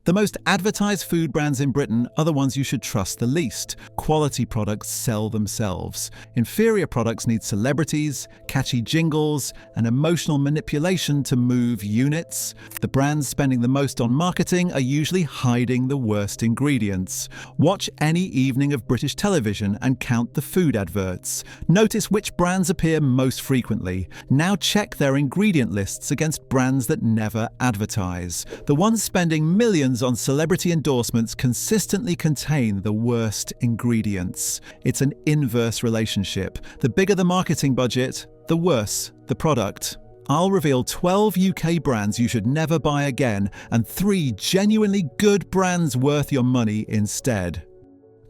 The most advertised food brands in Britain are the ones you should trust the least. Quality products sell themselves. Inferior products need celebrities, catchy jingles, and emotional manipulation to move units. The brands spending the most on marketing are usually hiding the worst ingredients. Watch any evening of British television and count the food adverts. Notice which brands appear most frequently. Now check their ingredient lists against brands that never advertise. The ones spending millions on celebrity endorsements consistently contain the worst ingredients. It's an inverse relationship. The bigger the marketing budget, the worse the product. I'll reveal 12 UK brands you should never buy again and 3 genuinely good brands worth your money instead.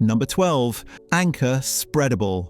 Number 12. Anker Spreadable.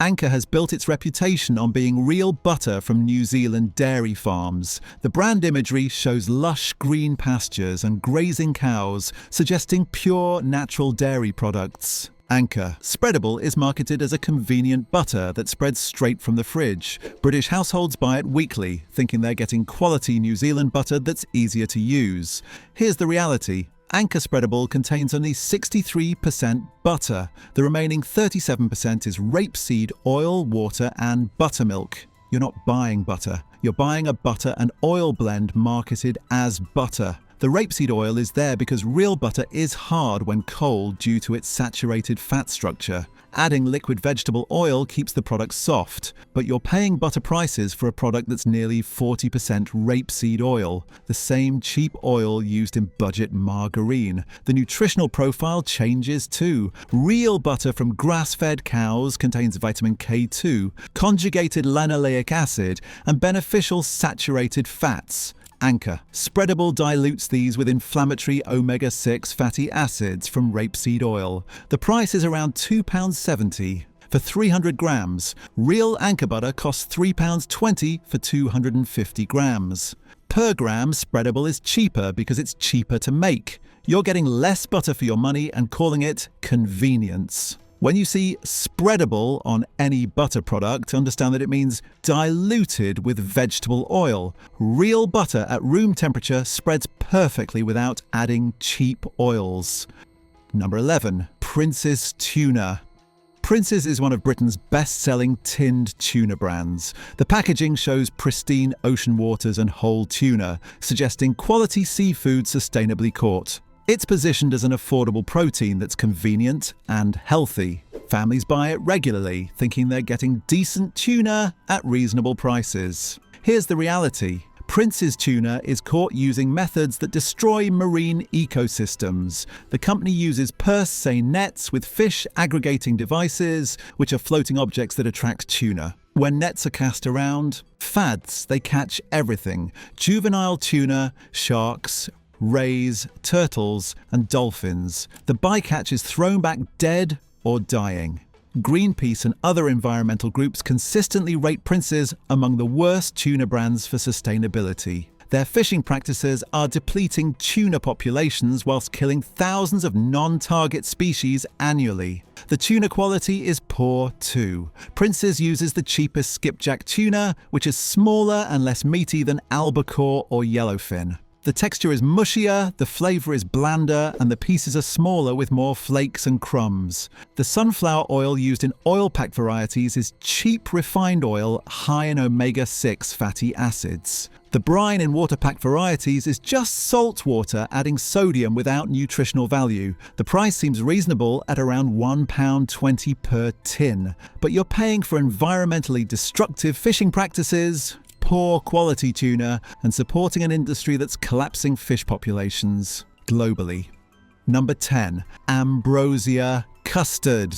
Anker has built its reputation on being real butter from New Zealand dairy farms. The brand imagery shows lush green pastures and grazing cows, suggesting pure natural dairy products. Anker Spreadable is marketed as a convenient butter that spreads straight from the fridge. British households buy it weekly, thinking they're getting quality New Zealand butter that's easier to use. Here's the reality. Anker Spreadable contains only 63% butter. The remaining 37% is rapeseed oil, water, and buttermilk. You're not buying butter. You're buying a butter and oil blend marketed as butter. The rapeseed oil is there because real butter is hard when cold due to its saturated fat structure. Adding liquid vegetable oil keeps the product soft, but you're paying butter prices for a product that's nearly 40% rapeseed oil, the same cheap oil used in budget margarine. The nutritional profile changes too. Real butter from grass-fed cows contains vitamin K2, conjugated linoleic acid, and beneficial saturated fats. Anker Spreadable dilutes these with inflammatory omega-6 fatty acids from rapeseed oil. The price is around £2.70 for 300 grams. Real Anker butter costs £3.20 for 250 grams. Per gram, Spreadable is cheaper because it's cheaper to make. You're getting less butter for your money and calling it convenience. When you see spreadable on any butter product, understand that it means diluted with vegetable oil. Real butter at room temperature spreads perfectly without adding cheap oils. Number 11. Prince's Tuna. Prince's is one of Britain's best-selling tinned tuna brands. The packaging shows pristine ocean waters and whole tuna, suggesting quality seafood sustainably caught. It's positioned as an affordable protein that's convenient and healthy. Families buy it regularly, thinking they're getting decent tuna at reasonable prices. Here's the reality. Prince's tuna is caught using methods that destroy marine ecosystems. The company uses purse seine nets with fish aggregating devices, which are floating objects that attract tuna. When nets are cast around, fads, they catch everything. Juvenile tuna, sharks, rays, turtles, and dolphins. The bycatch is thrown back dead or dying. Greenpeace and other environmental groups consistently rate Prince's among the worst tuna brands for sustainability. Their fishing practices are depleting tuna populations whilst killing thousands of non-target species annually. The tuna quality is poor too. Prince's uses the cheapest skipjack tuna, which is smaller and less meaty than albacore or yellowfin. The texture is mushier, the flavour is blander, and the pieces are smaller with more flakes and crumbs. The sunflower oil used in oil-packed varieties is cheap refined oil high in omega-6 fatty acids. The brine in water-packed varieties is just salt water adding sodium without nutritional value. The price seems reasonable at around £1.20 per tin, but you're paying for environmentally destructive fishing practices, poor quality tuna, and supporting an industry that's collapsing fish populations globally. Number 10. Ambrosia Custard.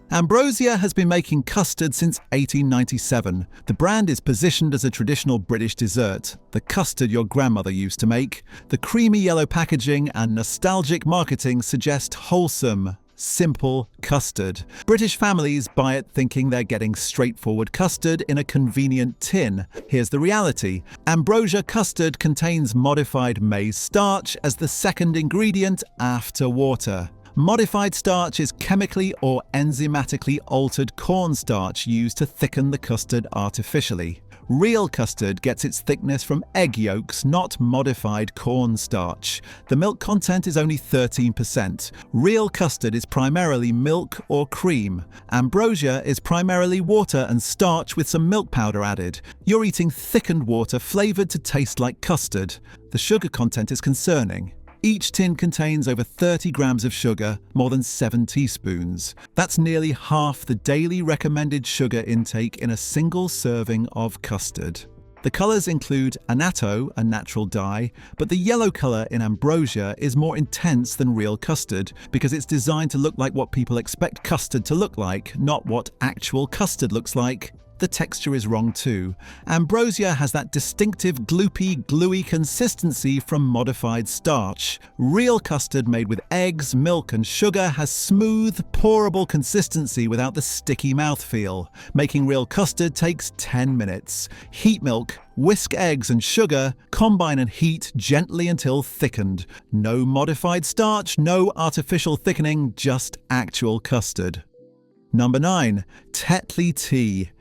Ambrosia has been making custard since 1897. The brand is positioned as a traditional British dessert, the custard your grandmother used to make. The creamy yellow packaging and nostalgic marketing suggest wholesome, simple custard. British families buy it thinking they're getting straightforward custard in a convenient tin. Here's the reality. Ambrosia custard contains modified maize starch as the second ingredient after water. Modified starch is chemically or enzymatically altered cornstarch used to thicken the custard artificially. Real custard gets its thickness from egg yolks, not modified cornstarch. The milk content is only 13%. Real custard is primarily milk or cream. Ambrosia is primarily water and starch with some milk powder added. You're eating thickened water flavored to taste like custard. The sugar content is concerning. Each tin contains over 30 grams of sugar, more than 7 teaspoons. That's nearly half the daily recommended sugar intake in a single serving of custard. The colours include annatto, a natural dye, but the yellow colour in Ambrosia is more intense than real custard because it's designed to look like what people expect custard to look like, not what actual custard looks like. The texture is wrong too. Ambrosia has that distinctive gloopy, gluey consistency from modified starch. Real custard made with eggs, milk and sugar has smooth, pourable consistency without the sticky mouthfeel. Making real custard takes 10 minutes. Heat milk, whisk eggs and sugar, combine and heat gently until thickened. No modified starch, no artificial thickening, just actual custard. Number 9. Tetley tea.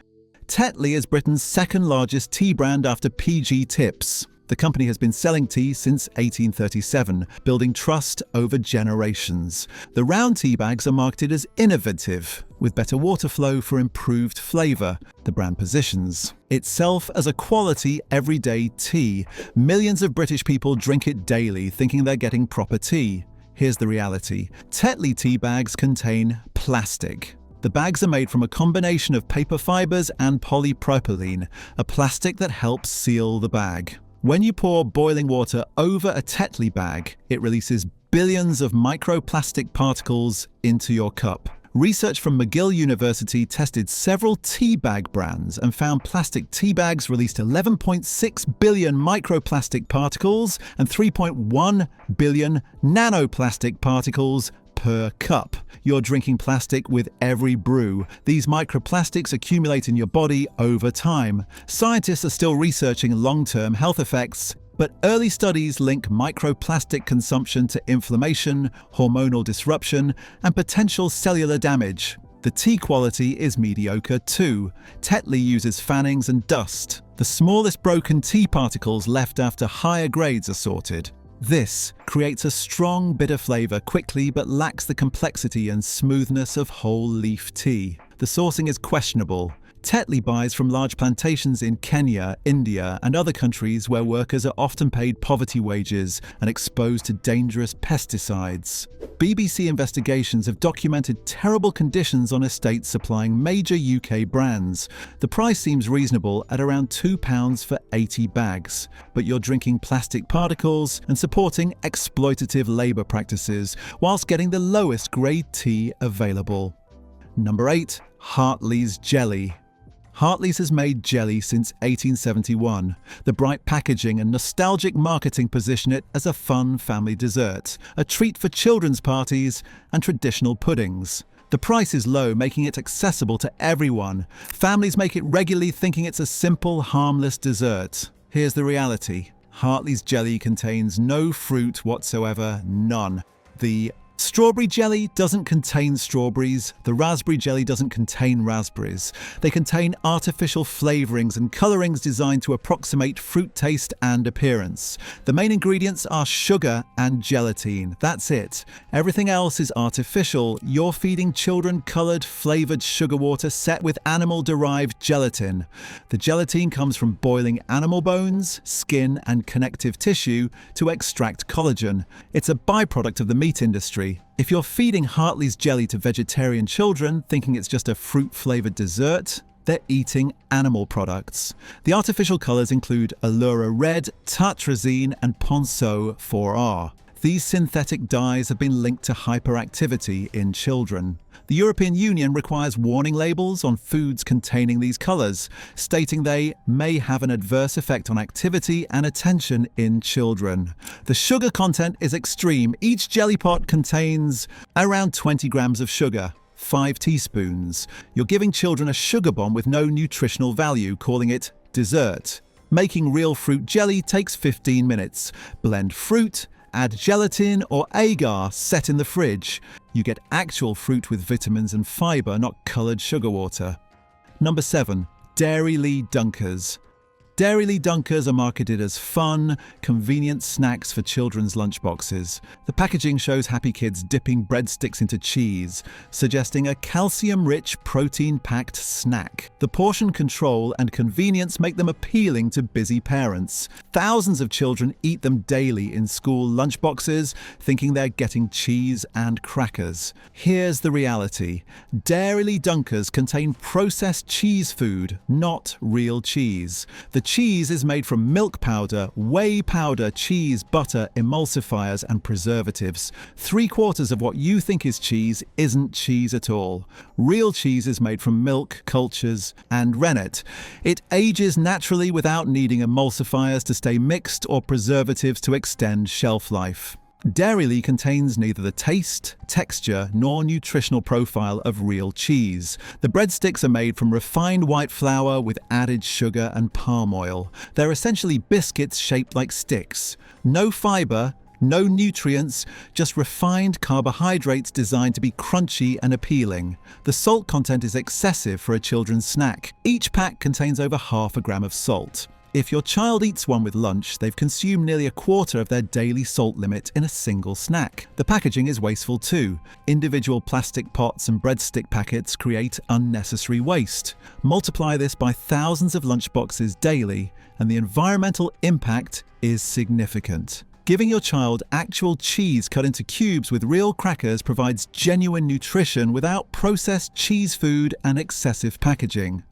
Tetley is Britain's second largest tea brand after PG Tips. The company has been selling tea since 1837, building trust over generations. The round tea bags are marketed as innovative, with better water flow for improved flavour. The brand positions itself as a quality, everyday tea. Millions of British people drink it daily, thinking they're getting proper tea. Here's the reality. Tetley tea bags contain plastic. The bags are made from a combination of paper fibres and polypropylene, a plastic that helps seal the bag. When you pour boiling water over a Tetley bag, it releases billions of microplastic particles into your cup. Research from McGill University tested several tea bag brands and found plastic tea bags released 11.6 billion microplastic particles and 3.1 billion nanoplastic particles per cup. You're drinking plastic with every brew. These microplastics accumulate in your body over time. Scientists are still researching long-term health effects, but early studies link microplastic consumption to inflammation, hormonal disruption, and potential cellular damage. The tea quality is mediocre too. Tetley uses fannings and dust. The smallest broken tea particles left after higher grades are sorted. This creates a strong, bitter flavour quickly but lacks the complexity and smoothness of whole leaf tea. The sourcing is questionable. Tetley buys from large plantations in Kenya, India, and other countries where workers are often paid poverty wages and exposed to dangerous pesticides. BBC investigations have documented terrible conditions on estates supplying major UK brands. The price seems reasonable at around £2 for 80 bags, but you're drinking plastic particles and supporting exploitative labour practices whilst getting the lowest grade tea available. Number 8. Hartley's jelly. Hartley's has made jelly since 1871. The bright packaging and nostalgic marketing position it as a fun family dessert, a treat for children's parties and traditional puddings. The price is low, making it accessible to everyone. Families make it regularly thinking it's a simple, harmless dessert. Here's the reality. Hartley's jelly contains no fruit whatsoever, none. The strawberry jelly doesn't contain strawberries. The raspberry jelly doesn't contain raspberries. They contain artificial flavourings and colourings designed to approximate fruit taste and appearance. The main ingredients are sugar and gelatine. That's it. Everything else is artificial. You're feeding children coloured, flavoured sugar water set with animal-derived gelatin. The gelatine comes from boiling animal bones, skin and connective tissue to extract collagen. It's a byproduct of the meat industry. If you're feeding Hartley's jelly to vegetarian children thinking it's just a fruit-flavoured dessert, they're eating animal products. The artificial colours include Allura Red, Tartrazine and Ponceau 4R. These synthetic dyes have been linked to hyperactivity in children. The European Union requires warning labels on foods containing these colours, stating they may have an adverse effect on activity and attention in children. The sugar content is extreme. Each jelly pot contains around 20 grams of sugar, 5 teaspoons. You're giving children a sugar bomb with no nutritional value, calling it dessert. Making real fruit jelly takes 15 minutes. Blend fruit, add gelatin or agar set in the fridge. You get actual fruit with vitamins and fibre, not coloured sugar water. Number 7. Dairy Lee Dunkers. Dairyly Dunkers are marketed as fun, convenient snacks for children's lunchboxes. The packaging shows happy kids dipping breadsticks into cheese, suggesting a calcium-rich, protein-packed snack. The portion control and convenience make them appealing to busy parents. Thousands of children eat them daily in school lunchboxes, thinking they're getting cheese and crackers. Here's the reality. Dairyly Dunkers contain processed cheese food, not real cheese. The cheese is made from milk powder, whey powder, cheese, butter, emulsifiers, and preservatives. 3/4 of what you think is cheese isn't cheese at all. Real cheese is made from milk, cultures, and rennet. It ages naturally without needing emulsifiers to stay mixed or preservatives to extend shelf life. Dairyly contains neither the taste, texture, nor nutritional profile of real cheese. The breadsticks are made from refined white flour with added sugar and palm oil. They're essentially biscuits shaped like sticks. No fiber, no nutrients, just refined carbohydrates designed to be crunchy and appealing. The salt content is excessive for a children's snack. Each pack contains over 1/2 gram of salt. If your child eats one with lunch, they've consumed nearly 1/4 of their daily salt limit in a single snack. The packaging is wasteful too. Individual plastic pots and breadstick packets create unnecessary waste. Multiply this by thousands of lunchboxes daily, and the environmental impact is significant. Giving your child actual cheese cut into cubes with real crackers provides genuine nutrition without processed cheese food and excessive packaging.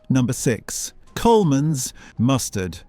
Number 6. Coleman's mustard.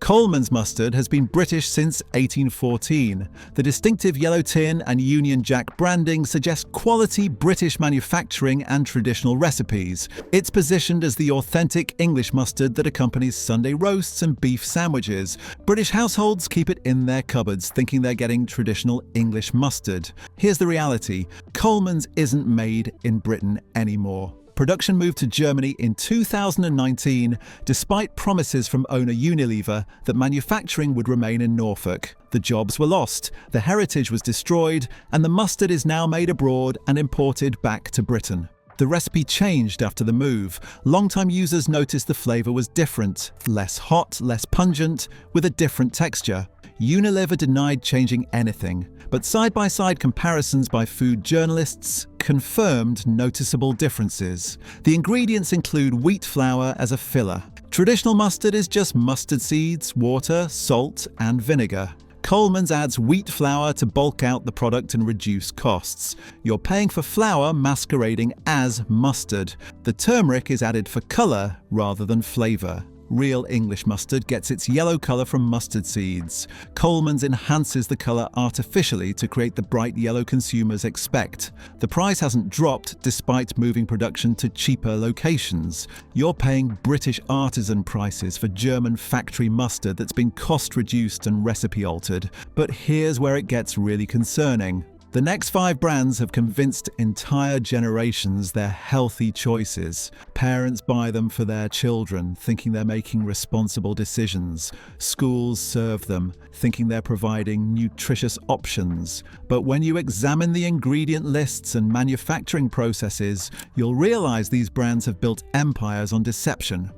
Coleman's mustard has been British since 1814. The distinctive yellow tin and Union Jack branding suggest quality British manufacturing and traditional recipes. It's positioned as the authentic English mustard that accompanies Sunday roasts and beef sandwiches. British households keep it in their cupboards, thinking they're getting traditional English mustard. Here's the reality. Coleman's isn't made in Britain anymore. Production moved to Germany in 2019, despite promises from owner Unilever that manufacturing would remain in Norfolk. The jobs were lost, the heritage was destroyed, and the mustard is now made abroad and imported back to Britain. The recipe changed after the move. Long-time users noticed the flavour was different, less hot, less pungent, with a different texture. Unilever denied changing anything, but side-by-side comparisons by food journalists confirmed noticeable differences. The ingredients include wheat flour as a filler. Traditional mustard is just mustard seeds, water, salt, and vinegar. Coleman's adds wheat flour to bulk out the product and reduce costs. You're paying for flour masquerading as mustard. The turmeric is added for colour rather than flavour. Real English mustard gets its yellow colour from mustard seeds. Coleman's enhances the colour artificially to create the bright yellow consumers expect. The price hasn't dropped despite moving production to cheaper locations. You're paying British artisan prices for German factory mustard that's been cost reduced and recipe altered. But here's where it gets really concerning. The next 5 brands have convinced entire generations they're healthy choices. Parents buy them for their children, thinking they're making responsible decisions. Schools serve them, thinking they're providing nutritious options. But when you examine the ingredient lists and manufacturing processes, you'll realize these brands have built empires on deception.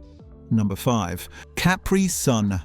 Number 5. Capri Sun.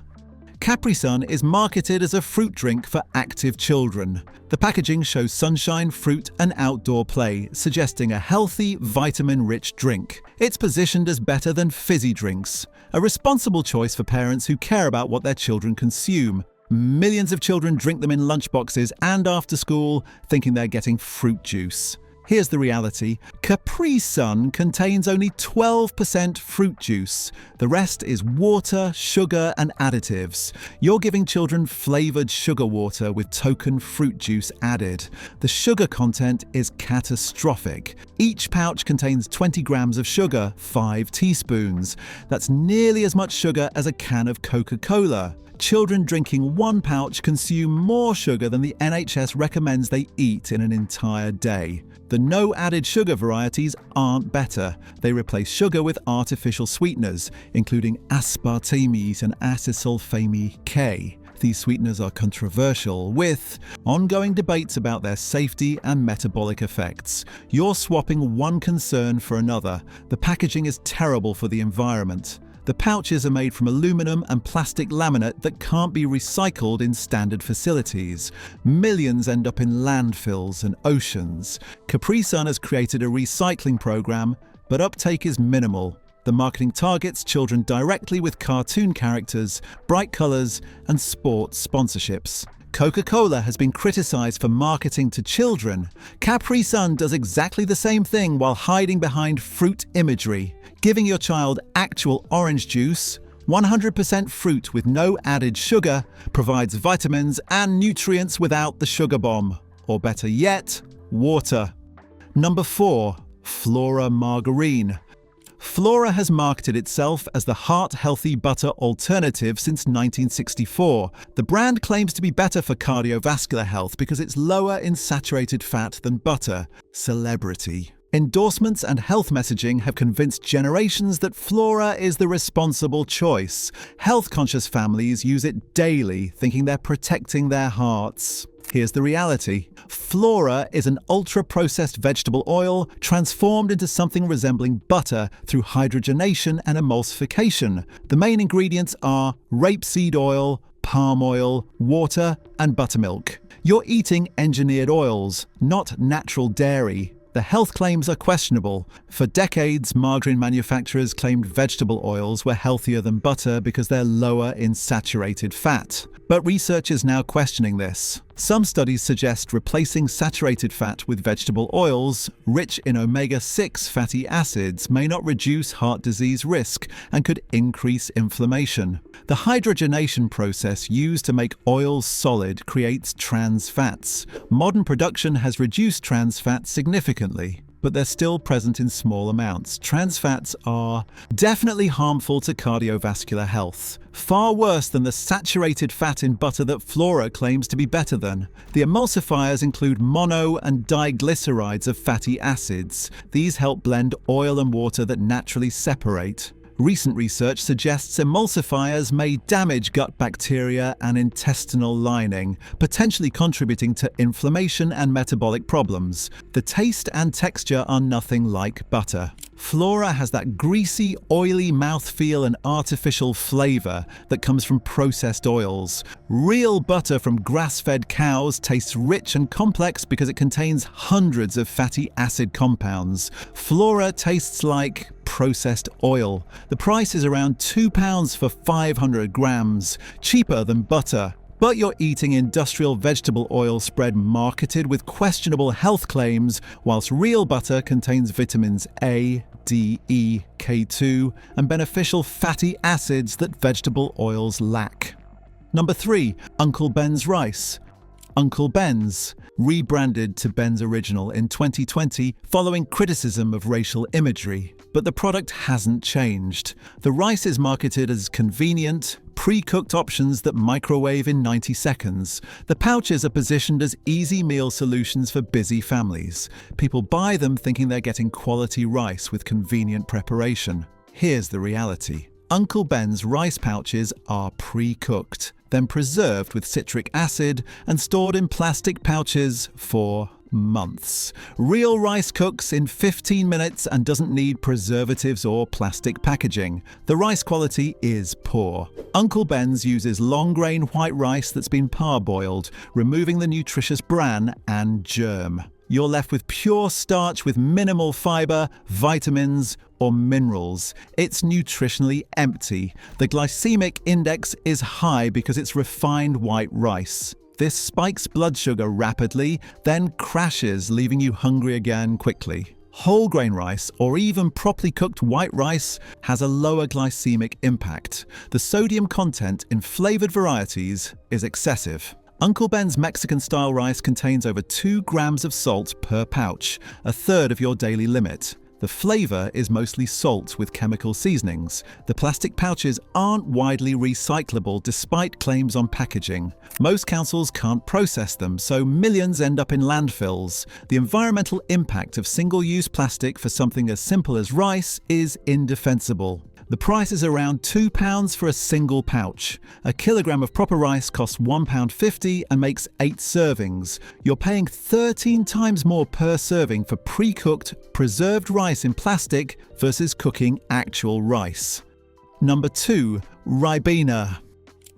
Capri Sun is marketed as a fruit drink for active children. The packaging shows sunshine, fruit, and outdoor play, suggesting a healthy, vitamin-rich drink. It's positioned as better than fizzy drinks, a responsible choice for parents who care about what their children consume. Millions of children drink them in lunchboxes and after school, thinking they're getting fruit juice. Here's the reality. Capri Sun contains only 12% fruit juice. The rest is water, sugar, and additives. You're giving children flavoured sugar water with token fruit juice added. The sugar content is catastrophic. Each pouch contains 20 grams of sugar, 5 teaspoons. That's nearly as much sugar as a can of Coca-Cola. Children drinking 1 pouch consume more sugar than the NHS recommends they eat in an entire day. The no added sugar varieties aren't better. They replace sugar with artificial sweeteners, including aspartame and acesulfame K. These sweeteners are controversial, with ongoing debates about their safety and metabolic effects. You're swapping one concern for another. The packaging is terrible for the environment. The pouches are made from aluminum and plastic laminate that can't be recycled in standard facilities. Millions end up in landfills and oceans. Capri Sun has created a recycling program, but uptake is minimal. The marketing targets children directly with cartoon characters, bright colors, and sports sponsorships. Coca-Cola has been criticized for marketing to children. Capri Sun does exactly the same thing while hiding behind fruit imagery, giving your child actual orange juice. 100% fruit with no added sugar provides vitamins and nutrients without the sugar bomb. Or better yet, water. Number 4. Flora margarine. Flora has marketed itself as the heart-healthy butter alternative since 1964. The brand claims to be better for cardiovascular health because it's lower in saturated fat than butter. Celebrity. Endorsements and health messaging have convinced generations that Flora is the responsible choice. Health-conscious families use it daily, thinking they're protecting their hearts. Here's the reality. Flora is an ultra-processed vegetable oil transformed into something resembling butter through hydrogenation and emulsification. The main ingredients are rapeseed oil, palm oil, water, and buttermilk. You're eating engineered oils, not natural dairy. The health claims are questionable. For decades, margarine manufacturers claimed vegetable oils were healthier than butter because they're lower in saturated fat. But research is now questioning this. Some studies suggest replacing saturated fat with vegetable oils, rich in omega-6 fatty acids, may not reduce heart disease risk and could increase inflammation. The hydrogenation process used to make oils solid creates trans fats. Modern production has reduced trans fats significantly, but they're still present in small amounts. Trans fats are definitely harmful to cardiovascular health, far worse than the saturated fat in butter that Flora claims to be better than. The emulsifiers include mono and diglycerides of fatty acids. These help blend oil and water that naturally separate. Recent research suggests emulsifiers may damage gut bacteria and intestinal lining, potentially contributing to inflammation and metabolic problems. The taste and texture are nothing like butter. Flora has that greasy, oily mouthfeel and artificial flavor that comes from processed oils. Real butter from grass-fed cows tastes rich and complex because it contains hundreds of fatty acid compounds. Flora tastes like processed oil. The price is around £2 for 500 grams, cheaper than butter. But you're eating industrial vegetable oil spread marketed with questionable health claims, whilst real butter contains vitamins A, D, E, K2, and beneficial fatty acids that vegetable oils lack. Number 3. Uncle Ben's rice. Uncle Ben's, rebranded to Ben's Original in 2020 following criticism of racial imagery. But the product hasn't changed. The rice is marketed as convenient, pre-cooked options that microwave in 90 seconds. The pouches are positioned as easy meal solutions for busy families. People buy them thinking they're getting quality rice with convenient preparation. Here's the reality. Uncle Ben's rice pouches are pre-cooked, then preserved with citric acid and stored in plastic pouches for months. Real rice cooks in 15 minutes and doesn't need preservatives or plastic packaging. The rice quality is poor. Uncle Ben's uses long-grain white rice that's been parboiled, removing the nutritious bran and germ. You're left with pure starch with minimal fiber, vitamins, or minerals. It's nutritionally empty. The glycemic index is high because it's refined white rice. This spikes blood sugar rapidly, then crashes, leaving you hungry again quickly. Whole grain rice, or even properly cooked white rice, has a lower glycemic impact. The sodium content in flavored varieties is excessive. Uncle Ben's Mexican-style rice contains over 2 grams of salt per pouch, a third of your daily limit. The flavor is mostly salt with chemical seasonings. The plastic pouches aren't widely recyclable despite claims on packaging. Most councils can't process them, so millions end up in landfills. The environmental impact of single-use plastic for something as simple as rice is indefensible. The price is around £2 for a single pouch. A kilogram of proper rice costs £1.50 and makes 8 servings. You're paying 13 times more per serving for pre-cooked, preserved rice in plastic versus cooking actual rice. Number 2. Ribena.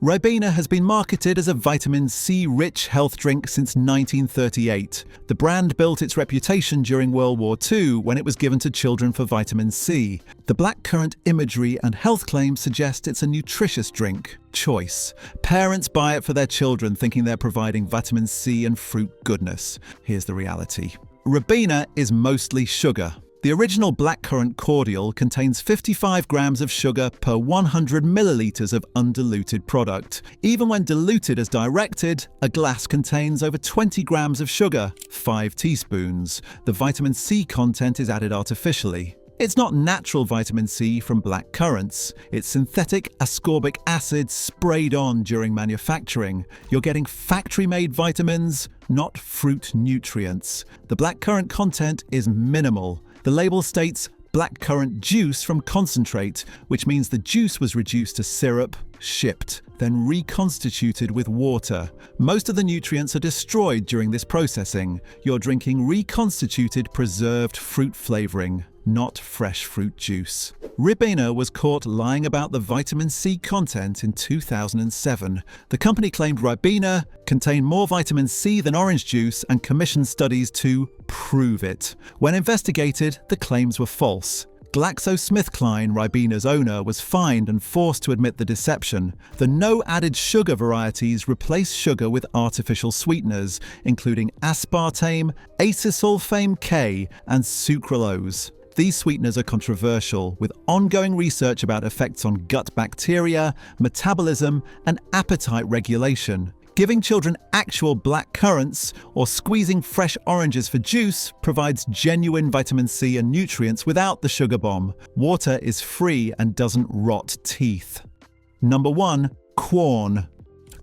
Ribena has been marketed as a vitamin C-rich health drink since 1938. The brand built its reputation during World War II when it was given to children for vitamin C. The blackcurrant imagery and health claims suggest it's a nutritious drink. Choice. Parents buy it for their children thinking they're providing vitamin C and fruit goodness. Here's the reality. Ribena is mostly sugar. The original blackcurrant cordial contains 55 grams of sugar per 100 milliliters of undiluted product. Even when diluted as directed, a glass contains over 20 grams of sugar, 5 teaspoons. The vitamin C content is added artificially. It's not natural vitamin C from black currants. It's synthetic ascorbic acid sprayed on during manufacturing. You're getting factory-made vitamins, not fruit nutrients. The blackcurrant content is minimal. The label states blackcurrant juice from concentrate, which means the juice was reduced to syrup, shipped, then reconstituted with water. Most of the nutrients are destroyed during this processing. You're drinking reconstituted preserved fruit flavoring, not fresh fruit juice. Ribena was caught lying about the vitamin C content in 2007. The company claimed Ribena contained more vitamin C than orange juice and commissioned studies to prove it. When investigated, the claims were false. GlaxoSmithKline, Ribena's owner, was fined and forced to admit the deception. The no added sugar varieties replace sugar with artificial sweeteners, including aspartame, acesulfame K, and sucralose. These sweeteners are controversial, with ongoing research about effects on gut bacteria, metabolism, and appetite regulation. Giving children actual black currants or squeezing fresh oranges for juice provides genuine vitamin C and nutrients without the sugar bomb. Water is free and doesn't rot teeth. Number 1. Quorn.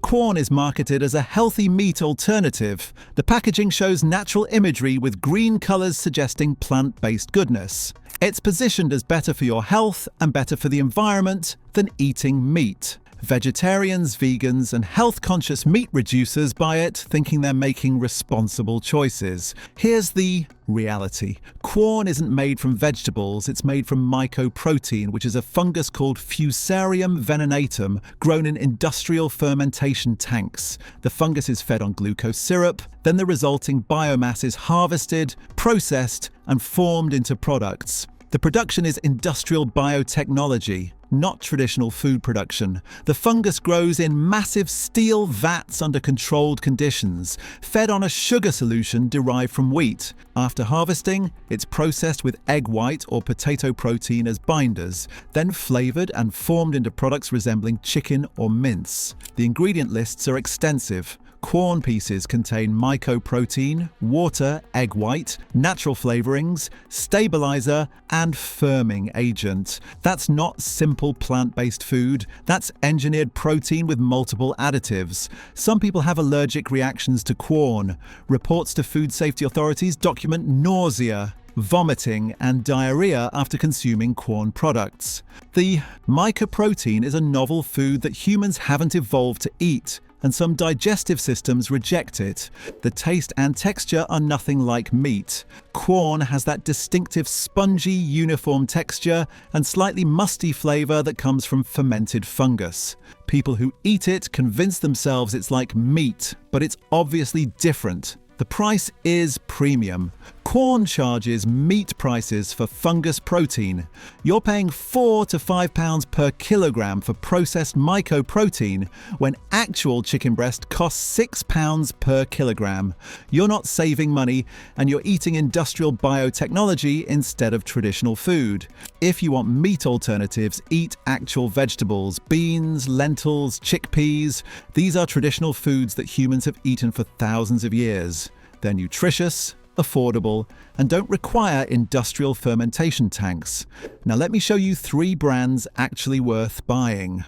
Quorn is marketed as a healthy meat alternative. The packaging shows natural imagery with green colors suggesting plant-based goodness. It's positioned as better for your health and better for the environment than eating meat. Vegetarians, vegans, and health-conscious meat reducers buy it, thinking they're making responsible choices. Here's the reality. Quorn isn't made from vegetables, it's made from mycoprotein, which is a fungus called Fusarium venenatum, grown in industrial fermentation tanks. The fungus is fed on glucose syrup, then the resulting biomass is harvested, processed, and formed into products. The production is industrial biotechnology, not traditional food production. The fungus grows in massive steel vats under controlled conditions, fed on a sugar solution derived from wheat. After harvesting, it's processed with egg white or potato protein as binders, then flavored and formed into products resembling chicken or mince. The ingredient lists are extensive. Quorn pieces contain mycoprotein, water, egg white, natural flavorings, stabilizer, and firming agent. That's not simple plant-based food. That's engineered protein with multiple additives. Some people have allergic reactions to Quorn. Reports to food safety authorities document nausea, vomiting, and diarrhea after consuming Quorn products. The mycoprotein is a novel food that humans haven't evolved to eat, and some digestive systems reject it. The taste and texture are nothing like meat. Quorn has that distinctive spongy, uniform texture and slightly musty flavor that comes from fermented fungus. People who eat it convince themselves it's like meat, but it's obviously different. The price is premium. Quorn charges meat prices for fungus protein. You're paying £4 to £5 per kilogram for processed mycoprotein, when actual chicken breast costs £6 per kilogram. You're not saving money, and you're eating industrial biotechnology instead of traditional food. If you want meat alternatives, eat actual vegetables, beans, lentils, chickpeas. These are traditional foods that humans have eaten for thousands of years. They're nutritious, affordable, and don't require industrial fermentation tanks. Now let me show you 3 brands actually worth buying.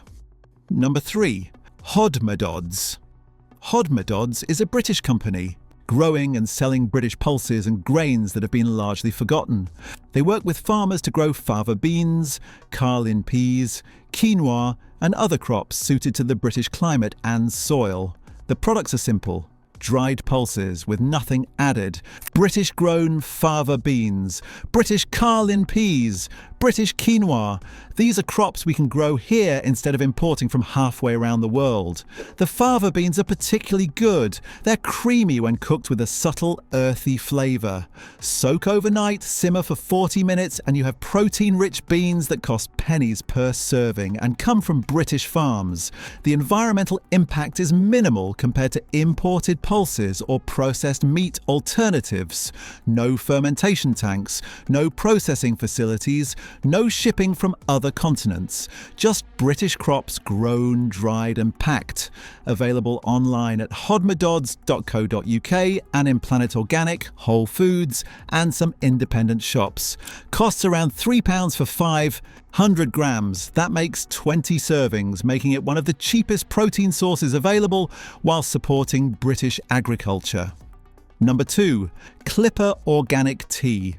Number 3. Hodmads. Hodmads is a British company, growing and selling British pulses and grains that have been largely forgotten. They work with farmers to grow fava beans, carlin peas, quinoa, and other crops suited to the British climate and soil. The products are simple. Dried pulses with nothing added, British-grown fava beans, British carlin peas, British quinoa. These are crops we can grow here instead of importing from halfway around the world. The fava beans are particularly good. They're creamy when cooked with a subtle, earthy flavour. Soak overnight, simmer for 40 minutes, and you have protein-rich beans that cost pennies per serving and come from British farms. The environmental impact is minimal compared to imported pulses or processed meat alternatives. No fermentation tanks, no processing facilities, no shipping from other continents. Just British crops grown, dried and packed. Available online at hodmads.co.uk and in Planet Organic, Whole Foods and some independent shops. Costs around £3 for 500 grams. That makes 20 servings, making it one of the cheapest protein sources available while supporting British agriculture. Number 2. Clipper Organic Tea.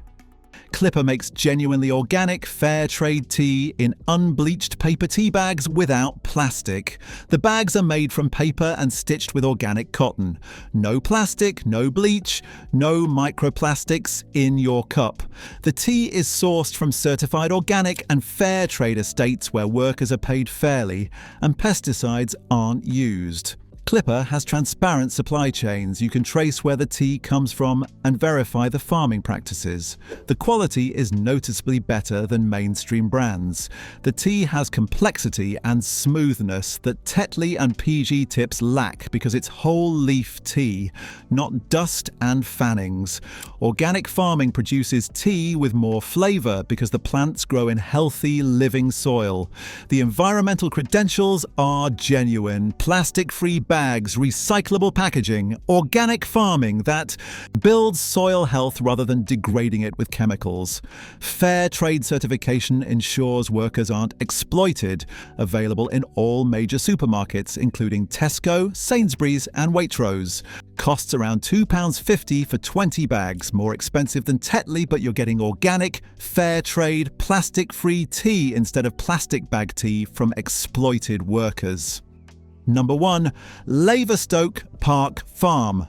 Clipper makes genuinely organic, fair trade tea in unbleached paper tea bags without plastic. The bags are made from paper and stitched with organic cotton. No plastic, no bleach, no microplastics in your cup. The tea is sourced from certified organic and fair trade estates where workers are paid fairly and pesticides aren't used. Clipper has transparent supply chains. You can trace where the tea comes from and verify the farming practices. The quality is noticeably better than mainstream brands. The tea has complexity and smoothness that Tetley and PG Tips lack because it's whole leaf tea, not dust and fannings. Organic farming produces tea with more flavour because the plants grow in healthy, living soil. The environmental credentials are genuine. Plastic-free bags, recyclable packaging, organic farming that builds soil health rather than degrading it with chemicals. Fair trade certification ensures workers aren't exploited. Available in all major supermarkets, including Tesco, Sainsbury's and Waitrose. Costs around £2.50 for 20 bags, more expensive than Tetley, but you're getting organic, fair trade, plastic-free tea instead of plastic bag tea from exploited workers. Number 1. Stoke Park Farm.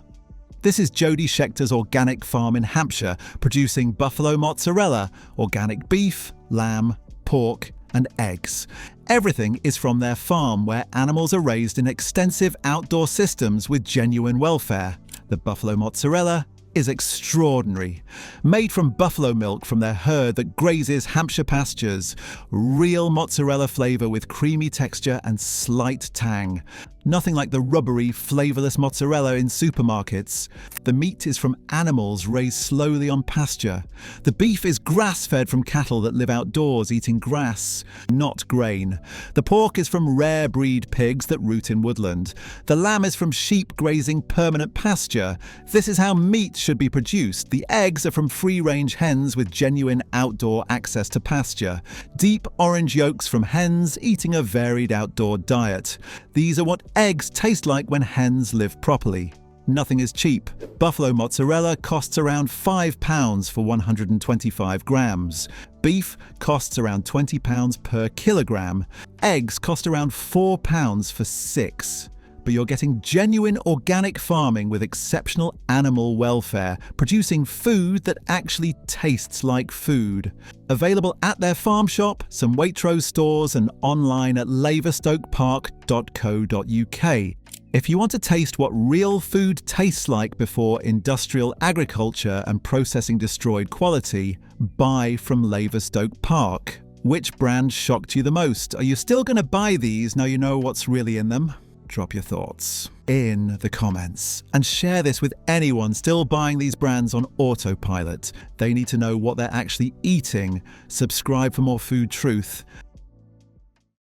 This is Jodie Scheckter's organic farm in Hampshire, producing buffalo mozzarella, organic beef, lamb, pork and eggs. Everything is from their farm where animals are raised in extensive outdoor systems with genuine welfare. The buffalo mozzarella is extraordinary. Made from buffalo milk from their herd that grazes Hampshire pastures. Real mozzarella flavour with creamy texture and slight tang. Nothing like the rubbery, flavourless mozzarella in supermarkets. The meat is from animals raised slowly on pasture. The beef is grass-fed from cattle that live outdoors eating grass, not grain. The pork is from rare breed pigs that root in woodland. The lamb is from sheep grazing permanent pasture. This is how meat should be produced. The eggs are from free-range hens with genuine outdoor access to pasture. Deep orange yolks from hens eating a varied outdoor diet. These are what eggs taste like when hens live properly. Nothing is cheap. Buffalo mozzarella costs around £5 for 125 grams. Beef costs around £20 per kilogram. Eggs cost around £4 for 6. But you're getting genuine organic farming with exceptional animal welfare, producing food that actually tastes like food. Available at their farm shop, some Waitrose stores and online at laverstokepark.co.uk. If you want to taste what real food tastes like before industrial agriculture and processing destroyed quality, buy from Laverstoke Park. Which brand shocked you the most? Are you still going to buy these now you know what's really in them? Drop your thoughts in the comments and share this with anyone still buying these brands on autopilot. They need to know what they're actually eating. Subscribe for more food truth